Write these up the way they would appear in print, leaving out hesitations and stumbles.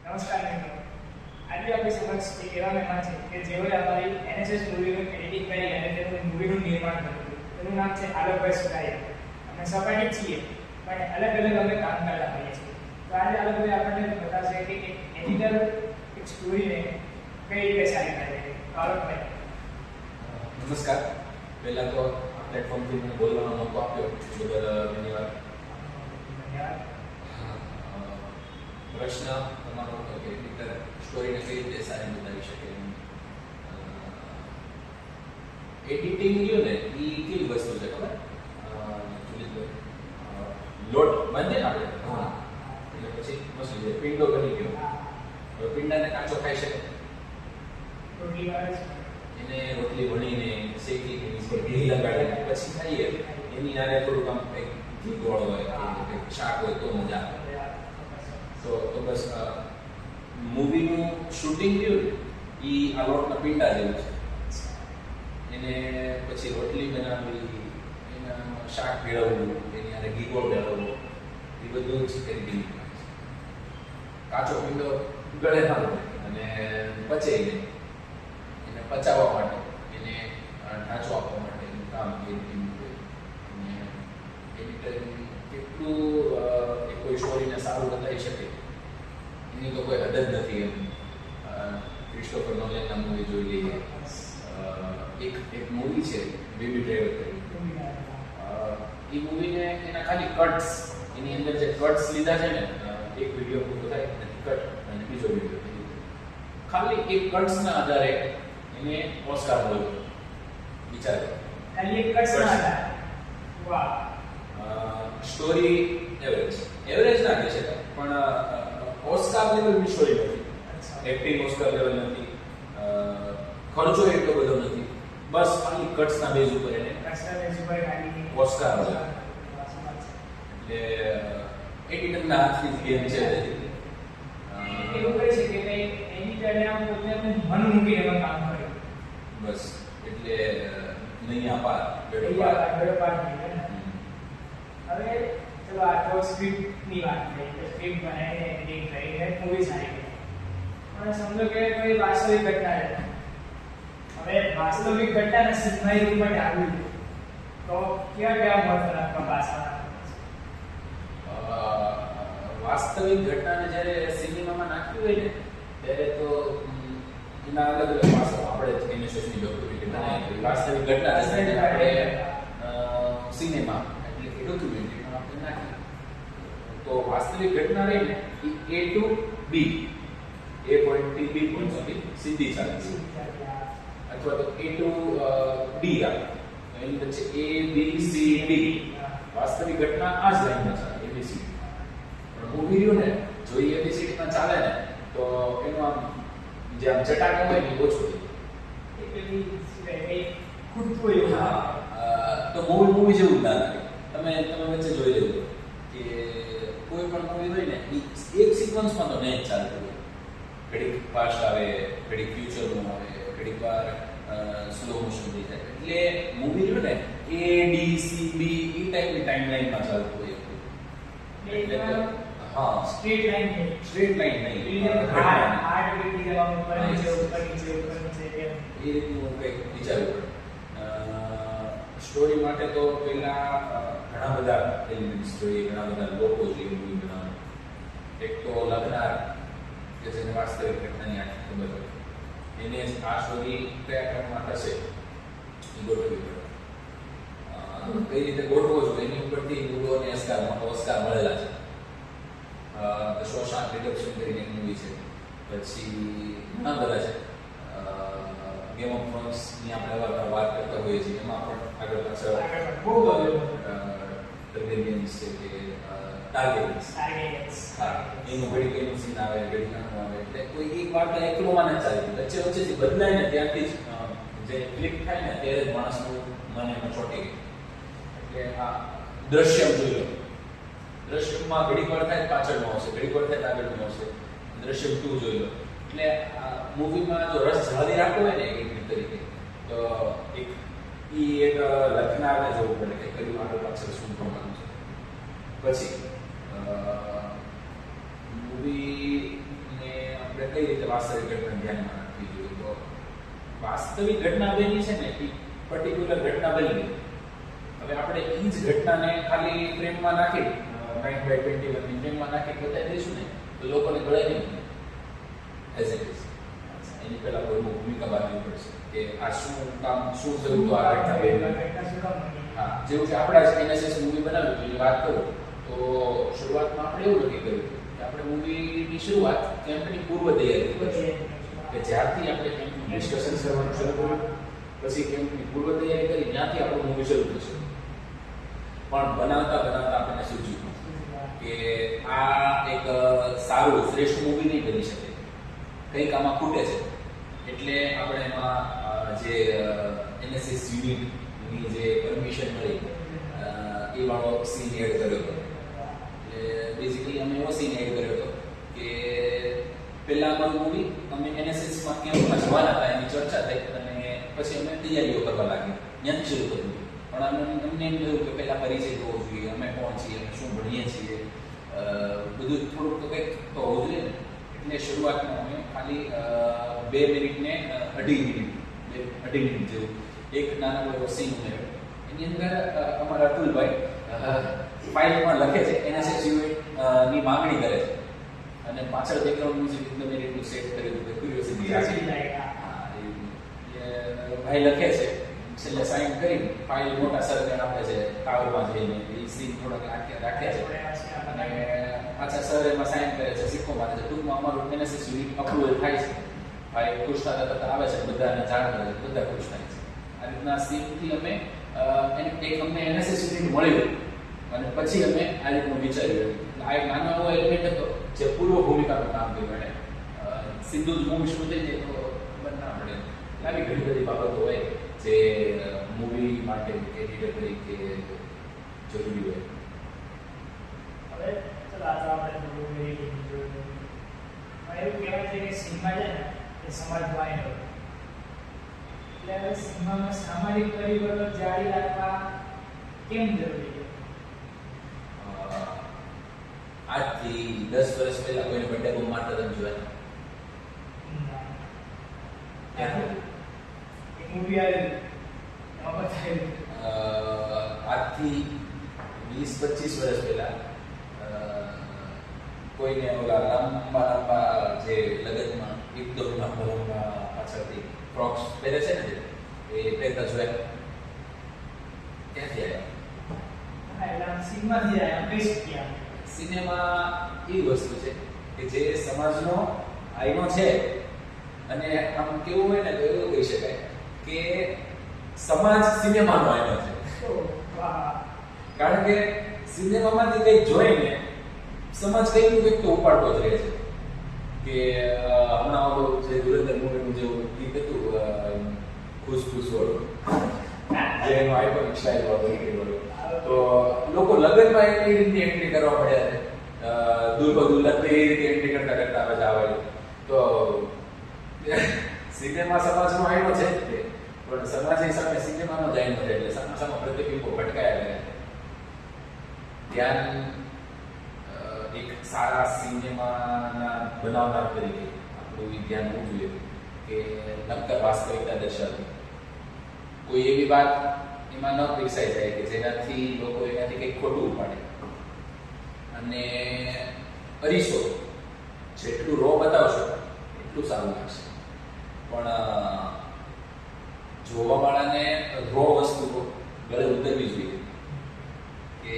નમસ્કાર મિત્રો. આજે આપણી સમક્ષ એક એવા મહેમાન છે કે જેઓએ અમારી એનએસએસ મૂવીનું એડિટિંગ કરી અને તેનું મૂવીનું નિર્માણ કર્યું. તેનું નામ છે આલોકભાઈ સુરાયા. અમે સપાટી છીએ પણ અલગ અલગ અમે કામ કરતા હોઈએ છીએ. તો આજે આલોકભાઈ આપણને બતાવશે કે એક એડિટર એક સ્ટોરીને કઈ રીતે સારી કરે છે. આલોકભાઈ નમસ્કાર. પહેલા તો આ પ્લેટફોર્મથી મને બોલવાનો મોકો આપ્યો એ બદલ ધન્યવાદ. ધન્યવાદ. પ્રશ્ન તમારો હતો કે એડિટર સ્ટોરીને કઈ રીતે સારી બતાવી શકે એમ. એડિટિંગ રહ્યું ને એ કેવી વસ્તુ છે ખબર? લોટ બાંધે ને આપણે એટલે પછી મસલી જાય પિંડો બની ગયો. હવે પિંડાને કાચો ખાઈ શકે? રોટલી વાળે એને રોટલી વણીને શેકીને એની પર ઘી લગાડીને પછી ખાઈએ એની આરે થોડુંક આમ કંઈક ઘી ગોળ હોય કે કંઈક શાક હોય તો મજા આવે. તો બસ મૂવીનું શૂટિંગ થયું ને એ આ લોટના પિંડા જેવું છે. એને પછી રોટલી બનાવવી, એના શાક ભેળવવું, એની આરે ઘી ગોળ ભેળવવું, એ બધું જ કરી દીધું. કાચો પિંડો ગળે ના હોય અને પચે નહીં. એને પચાવવા માટે, એને ઢાંચો આપવા માટે એનું કામ એડિટિંગ હોય. અને એડિટિંગ કેટલું કોઈ સ્ટોરીને સારું બતાવી શકે એની તો કોઈ હદ જ નથી એમ. ક્રિસ્ટોફર નોલેનના મૂવી જોઈ લઈએ. એક મૂવી છે બેબી ડ્રાઈવર કરી. એ મૂવીને એના ખાલી કટ્સ, એની અંદર જે કટ્સ લીધા છે ને, એક વિડીયો પૂરો થાય એનાથી કટ અને બીજો વિડીયો, ખાલી એક કટ્સના આધારે એને ઓસ્કાર મળ્યો. વિચાર કરો. ખાલી એક કટ ના. વાહ. સ્ટોરી એવરેજ ના કહી શકાય પણ ઓસ્કાર લેવલની સ્ટોરી નથી. એક્ટિંગ ઓસ્કાર લેવલ નથી, ખર્ચો એટલો બધો નથી. બસ ખાલી કટ્સના બેઝ ઉપર એને ઓસ્કાર મળ્યો. એટલે એડિટરના હાથની ગેમ છે. એવું કહી શકે કે એડિટરને આમ પોતે મન મૂકીને પણ કામ કર્યું. બસ એટલે નહીં પાર હવે ચલો આ તો સ્ક્રિપ્ટની વાત થઈ કે સ્ક્રિપ્ટ બનાવીને એડિટિંગ કરીને મૂવી સારી કરી. પણ સમજો કે કોઈ વાસ્તવિક ઘટના છે. હવે વાસ્તવિક ઘટનાને સિનેમાઈ રૂપમાં ઢાળવું તો કેવા મહત્વના ભાષા? વાસ્તવિક ઘટનાને જ્યારે સિનેમામાં નાખવી હોય ને ત્યારે તો એના અલગ અલગ પાસાઓ આપણે એનએસએસની ડોક્યુમેન્ટરી બનાવી. વાસ્તવિક ઘટના આપણે સિનેમા એટલે કે ડોક્યુમેન્ટરીમાં આપણે નાખીએ. તો વાસ્તવિક ઘટના રહી ને એ A to B, A પોઈન્ટથી B પોઈન્ટ સુધી સીધી ચાલે છે. અથવા તો A to D આવે એની વચ્ચે A B C D વાસ્તવિક ઘટના આ જ લાઈનમાં ચાલે ABCD. પણ મૂવી રહ્યું ને જો એ ABCD માં ચાલે ને તો એનું આમ જે આમ ચટાકો હોય ને ઓછું થાય. તો મૂવી જેવું જ ના લાગે. તમે વચ્ચે જોઈ લેજો કે કોઈ પણ મૂવી હોય ને એક સિક્વન્સમાં તો નહીં જ ચાલતું હોય. ઘડીક ફાસ્ટ આવે, ઘડીક ફ્યુચરનું આવે, ઘડીક વાર સ્લો મોશન થઈ જાય. એટલે મૂવી રહ્યું ને A D C B એ ટાઈપની ટાઈમલાઈનમાં ચાલતું હોય. એટલે હા, સ્ટ્રેટ લાઈન નહીં. સ્ટ્રેટ લાઈન નહીં. હાર્ડ રીતે જવાનું ઉપર નીચે એમ. એ રીતનું કંઈક વિચારવું પડે. સ્ટોરી માટે તો પહેલા ઘણા બધા એલિમેન્ટ્સ જોઈએ, ઘણા બધા લોકો જોઈએ મૂવી બનાવવા. એક તો લખનાર કે જેને વાસ્તવિક ઘટનાની આખી ખબર હોય એને આ સ્ટોરી કયા ક્રમમાં થશે એ ગોઠવવી પડે. કઈ રીતે ગોઠવો છો એની ઉપરથી ગુડો અને ઓસ્કાર મળેલા છે. શોશાંક રિડક્શન કરીને એક મૂવી છે. પછી ઘણા બધા છે. ગેમ ઓફ થ્રોન્સ ની આપણે વાત કરતા હોઈએ છીએ એમાં પણ આગળ પાછળ બહુ બધું ટર્ગેરિયન્સ છે કે ટાર્ગેરિયન્સ. હા, એનું ઘડીક એનું સીન આવે, ઘડીક આનું આવે. એટલે કોઈ એક વાર્તા એકલોમાં ન ચાલતી, વચ્ચેથી બદલાય ને ત્યાંથી જ જે ક્લિક થાય ને ત્યારે જ માણસનું મન એમાં ચોંટી ગયું. એટલે આ દ્રશ્યમ જોઈ લો. દ્રશ્યમમાં ઘડીક વાર થાય પાછળનો આવશે, ઘડીક વાર થાય આગળનો આવશે. દ્રશ્યમ 2 જોઈ લો. એટલે આ મૂવીમાં જો રસ જાળવી રાખવો હોય ને એડિટર તરીકે તો એક લખનારને જોવું પડે કે કયું આગળ પાછળ શું કરવાનું છે. પછી મૂવીને કઈ રીતે વાસ્તવિક ઘટના ધ્યાનમાં રાખવી જોઈએ. તો વાસ્તવિક ઘટના બની છે ને એ પર્ટિક્યુલર ઘટના બની ગઈ. હવે આપણે એ જ ઘટનાને ખાલી ફ્રેમમાં નાખી 9/21 ની ફ્રેમમાં નાખી બતાવી દઈશું ને તો લોકોને ગળે નહીં એઝ ઇટ ઇઝ. એની પહેલા કોઈ ભૂમિકા બાંધવી પડશે કે આ શું કામ શું થયું તો આ ઘટના બની. હા, જેવું કે આપણા જ NSS મૂવી બનાવ્યું એટલે વાત કરું તો શરૂઆતમાં આપણે એવું નક્કી કર્યું કે આપણે મૂવીની શરૂઆત કેમ્પની પૂર્વ તૈયારી કરીશું. કે જ્યારથી આપણે કેમ્પનું ડિસ્કશન કરવાનું શરૂ કર્યું પછી કેમ્પની પૂર્વ તૈયારી કરી ત્યાંથી આપણું મૂવી શરૂ થશે. પણ બનાવતા બનાવતા આપણને સૂચ્યું કે આ એક સારું શ્રેષ્ઠ મૂવી નહીં બની શકે, કંઈક આમાં ખૂટે છે. એટલે આપણે એમાં જે NSS યુનિટની જે પરમિશન મળી એ વાળો સીન એડ કર્યો હતો. એટલે બેઝિકલી અમે એવો સીન એડ કર્યો હતો કે પહેલા અમારું મૂવી અમે NSSમાં કેમ્પમાં જવાના હતા એની ચર્ચા થઈ અને પછી અમે તૈયારીઓ કરવા લાગી. ત્યાંથી શરૂ કર્યું. પણ અમને એમ થયું કે પહેલા પરિચય હોવો જોઈએ, અમે કોણ છીએ, અમે શું ભણીએ છીએ, બધું થોડુંક તો કંઈક તો હોવું જોઈએ ને. એટલે શરૂઆતમાં અમે ખાલી 2 મિનિટ ને 2.5 મિનિટ જેવું એક નાનો એવો સીન ઉમેર્યો. એની અંદર અમારા અતુલભાઈ ફાઇલમાં લખે છે NSS ની માંગણી કરે છે અને પાછળ બેકગ્રાઉન્ડ મ્યુઝિક એકદમ એ રીતનું સેટ કર્યું કે ક્યુરિયોસિટી ભાઈ લખે છે. છેલ્લે સાઇન કરી ફાઇલ મોટા સરને આપે છે ટાવરમાં જઈને. એ સીન થોડાક રાખ્યા છે અને પાછા સર એમાં સાઇન કરે છે, સિક્કો મારે છે. ટૂંકમાં અમારું NSS યુનિટ અપ્રુવલ થાય છે. ભાઈ ખુશ થતા આવે છે, બધાને જાણ કરે છે, બધા ખુશ થાય છે. આ રીતના સીનથી અમે એક અમને NSS યુનિટ મળ્યું અને પછી અમે આ રીતનું વિચાર્યું. આ એક નાનો એવો એલિમેન્ટ હતો જે પૂર્વ ભૂમિકાનું કામ કર્યું. એને સીધું જ મૂવી શરૂ થઈ જાય તો ખબર ના પડે. આવી ઘણી બધી બાબતો હોય જે મૂવી માટે એડિટર તરીકે જરૂરી હોય. હવે ચલો આ તો આપણે થોડું એડિટિંગ જોયું. એવું કહેવાય છે કે સિનેમા છે ને એ સમાજ વાયન હોય. એટલે હવે સિનેમામાં સામાજિક પરિબળો જાળી રાખવા કેમ જરૂરી છે? આજથી 10 વર્ષ પહેલા કોઈને બર્થડે બોમ્બ મારતા તમે જોયા? મૂવી આવેલું એમાં બતાવેલું. આજથી 20-25 વર્ષ પહેલા કોઈને ઓલા લાંબા જે લગનમાં એકદમ લાંબા પાછળથી ફ્રોક્સ પહેરે છે ને એ પહેરતા જોયા? ક્યાંથી આવ્યા? સિનેમાથી આવ્યા કહી શકીએ. સિનેમા એ વસ્તુ છે કે જે સમાજનો આઈનો છે. અને આમ કેવું હોય ને તો એવું કહી શકાય કે સમાજ સિનેમાનો આઈનો છે. કારણ કે સિનેમામાંથી કંઈક જોઈને સમાજ કંઈક કંઈક તો ઉપાડતો જ રહે છે. કે હમણાં ઓલું જે ધુરંધર મૂવીનું જેવું ગીત હતું ખુશ ખુશ વાળું, જે એનો આઇકોનિક સ્ટાઇલ વાળો, તો લોકો લગ્નમાં એની રીતની એન્ટ્રી કરવા પડ્યા છે. દુલ્હો દુલ્હન એ રીતે એન્ટ્રી કરતા કરતા આવે આવે. તો સિનેમા સમાજનો આઈનો છે જ તે, પણ સમાજની સામે સિનેમાનો જ આઈનો છે. એટલે સમાજમાં પ્રતિબિંબો ભટકાયા ગયા છે. ધ્યાન એક સારા સિનેમાના બનાવનાર તરીકે આપણું એ ધ્યાન હોવું જોઈએ કે નક્કર વાસ્તવિકતા દર્શાવવી. કોઈ એવી વાત એમાં ન પીરસાઈ જાય કે જેનાથી લોકો એનાથી કંઈક ખોટું ઉપાડે. અને અરીસો જેટલું રો બતાવશો એટલું સારું લાગશે. પણ જોવાવાળાને રો વસ્તુ ગળે ઉતરવી જોઈએ કે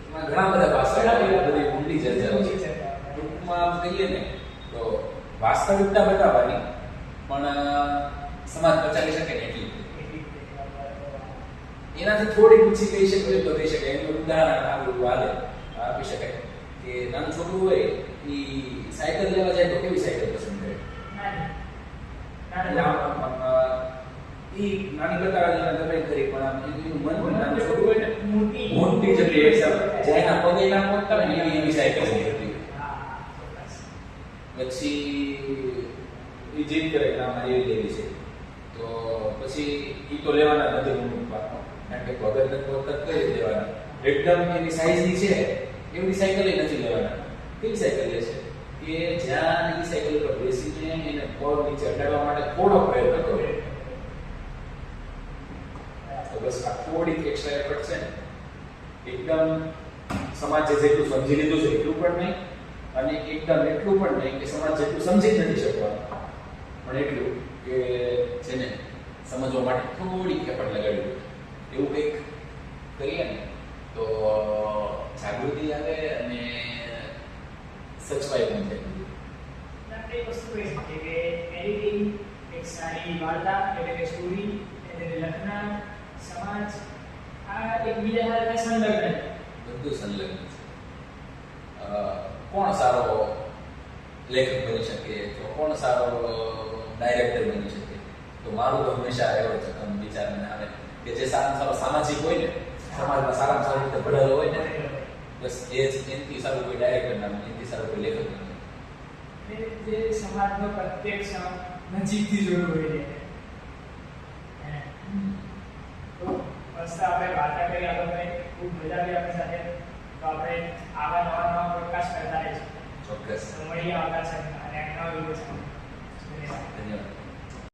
એમાં ઘણા બધા પાસા બધી ઊંડી ચર્ચાઓ છે. ટૂંકમાં કહીએ ને તો વાસ્તવિકતા બતાવવાની પણ સમાજ બચાવી શકે ને એટલી. એનાથી થોડી ઊંચી કહી શકીએ તો કહી શકાય. એનું ઉદાહરણ આપી શકાય કે નાનું છોકરું હોય એ સાયકલ લેવા જાય તો કેવી સાયકલ પસંદ કરે? નાની બતાવવા તમે કરી પણ એનું મન નાનું છોકરું હોય ને મોટી જતી જેના પગે ના પહોંચતા હોય ને એવી સાયકલ હતી. પછી એ જીદ કરે કે મારી એવી લેવી છે તો પછી એ તો લેવાના નથી. કારણ કે વગર નથી કરી દેવાના. એકદમ એની સાઈઝની છે એવી સાયકલ નથી લેવાના. કેવી સાયકલ લે છે કે જ્યાં એ સાયકલ પર બેસીને એને પગ નીચે અડાડવા માટે થોડો પ્રયત્ન કરો. તો બસ આ થોડીક એક્સ્ટ્રા એફર્ટ છે ને, એકદમ સમાજે જેટલું સમજી લીધું છે એટલું પણ નહીં, અને એકદમ એટલું પણ નહીં કે સમાજ જેટલું સમજી જ નથી શકવાનું, પણ એટલું કે જેને સમજવા માટે થોડીક એફર્ટ લગાડવી. એવું કંઈક કરીએ ને તો જાગૃતિ આવે અને સચવાઈ પણ થાય. આપણે એક વસ્તુ કહી શકીએ કે એડિટિંગ એક સારી વાર્તા એટલે કે સ્ટોરી એટલે લખનાર સમાજ આ એકબીજા સાથે સંલગ્ન છે. બધું સંલગ્ન છે. કોણ સારો લેખક બની શકે, તો કોણ સારો ડાયરેક્ટર બની શકે, તો મારું તો હંમેશા એવો જ વિચાર મને આવે કે જે સારામાં સારો સામાજિક હોય ને, સમાજમાં સારામાં સારી રીતે ભળેલો હોય ને, બસ એ જ એનાથી સારું કોઈ ડાયરેક્ટર ના બને, એનાથી સારું કોઈ લેખક ના બને. જે સમાજનો પ્રત્યક્ષ નજીકથી જોયું હોય છે. તો મસ્ત આપણે વાર્તા કરી, આપણે ખૂબ મજા આવી આપણી સાથે. તો આપણે આવા નવા પોડકાસ્ટ કરતા રહીશું. ચોક્કસ. તો મળીએ આવતા છે અને નવા વિડીયો સાથે. ધન્યવાદ.